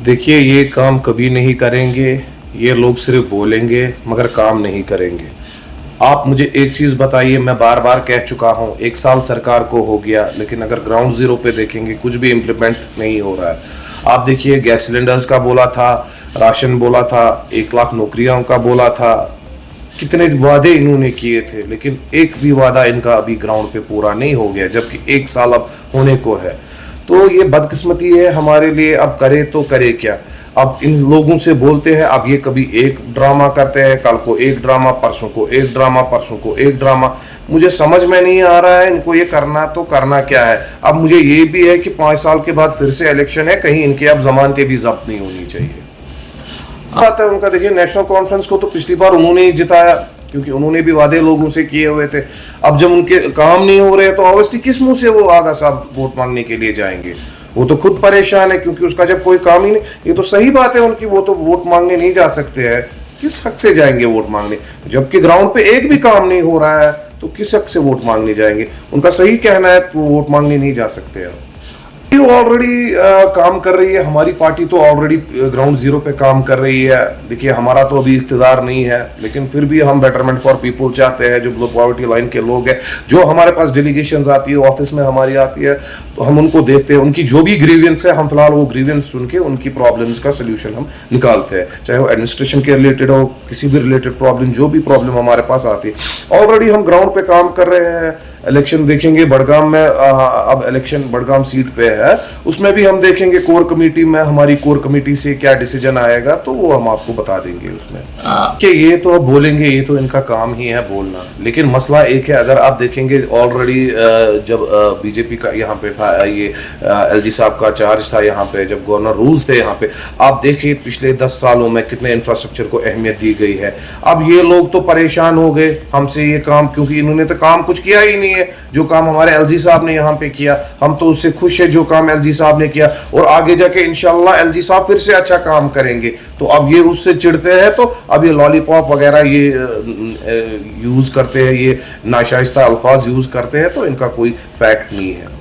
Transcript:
देखिए, ये काम कभी नहीं करेंगे। ये लोग सिर्फ बोलेंगे मगर काम नहीं करेंगे। आप मुझे एक चीज़ बताइए, मैं बार बार कह चुका हूँ, 1 साल सरकार को हो गया, लेकिन अगर ग्राउंड ज़ीरो पे देखेंगे कुछ भी इम्प्लीमेंट नहीं हो रहा है। आप देखिए, गैस सिलेंडर्स का बोला था, राशन बोला था, 1 लाख नौकरियों का बोला था, कितने वादे इन्होंने किए थे, लेकिन एक भी वादा इनका अभी ग्राउंड पे पूरा नहीं हो गया, जबकि 1 साल अब होने को है। तो ये बदकिस्मती है हमारे लिए। अब करे तो करे क्या? अब इन लोगों से बोलते हैं, अब ये कभी एक ड्रामा करते हैं, कल को एक ड्रामा, परसों को एक ड्रामा, परसों को एक ड्रामा। मुझे समझ में नहीं आ रहा है इनको ये करना तो करना क्या है। अब मुझे ये भी है कि 5 साल के बाद फिर से इलेक्शन है, कहीं इनके अब जमानतें भी जब्त नहीं होनी चाहिए। बात है उनका, देखिए नेशनल कॉन्फ्रेंस को तो पिछली बार उन्होंने ही जिताया, क्योंकि उन्होंने भी वादे लोगों से किए हुए थे। अब जब उनके काम नहीं हो रहे तो ऑब्वियसली किस मुंह से वो आगा साहब वोट मांगने के लिए जाएंगे? वो तो खुद परेशान है, क्योंकि उसका जब कोई काम ही नहीं। ये तो सही बात है उनकी, वो तो वोट मांगने नहीं जा सकते हैं। किस हक से जाएंगे वोट मांगने? जबकि ग्राउंड पे एक भी काम नहीं हो रहा है तो किस हक से वोट मांगने जाएंगे? उनका सही कहना है तो वोट मांगने नहीं जा सकते हैं। ऑलरेडी काम कर रही है हमारी पार्टी, तो ऑलरेडी ग्राउंड जीरो पे काम कर रही है। देखिए, हमारा तो अभी इख्तिदार नहीं है, लेकिन फिर भी हम बेटरमेंट फॉर पीपल चाहते हैं। जो बिलो पॉवर्टी लाइन के लोग हैं, जो हमारे पास डेलीगेशंस आती है, ऑफिस में हमारी आती है, तो हम उनको देखते हैं। उनकी जो भी ग्रीवियंस है, हम फिलहाल वो ग्रीवियंस सुन के उनकी प्रॉब्लम्स का सोल्यूशन हम निकालते हैं, चाहे वो एडमिनिस्ट्रेशन के रिलेटेड हो, किसी भी रिलेटेड प्रॉब्लम, जो भी प्रॉब्लम हमारे पास आती है। ऑलरेडी हम ग्राउंड पे काम कर रहे हैं। इलेक्शन देखेंगे बड़गाम में, अब इलेक्शन बड़गाम सीट पे है, उसमें भी हम देखेंगे कोर कमेटी में, हमारी कोर कमेटी से क्या डिसीजन आएगा तो वो हम आपको बता देंगे उसमें। कि ये तो बोलेंगे, ये तो इनका काम ही है बोलना, लेकिन मसला एक है। अगर आप देखेंगे ऑलरेडी जब बीजेपी का यहाँ पे था, ये एलजी साहब का चार्ज था यहाँ पे, जब गवर्नर रूल्स थे यहाँ पे, आप देखिए पिछले 10 सालों में कितने इंफ्रास्ट्रक्चर को अहमियत दी गई है। अब ये लोग तो परेशान हो गए हमसे ये काम, क्योंकि इन्होंने तो काम कुछ किया ही नहीं है। जो काम हमारे एलजी साहब ने यहाँ पे किया, हम तो उससे खुश है जो काम एलजी साहब ने किया, और आगे जाके इंशाल्लाह एलजी साहब फिर से अच्छा काम करेंगे। तो अब ये उससे चिढ़ते हैं, तो अब ये लॉलीपॉप वगैरह ये यूज करते हैं, ये नाशाइस्ता अल्फाज यूज करते हैं, तो इनका कोई फैक्ट नहीं है।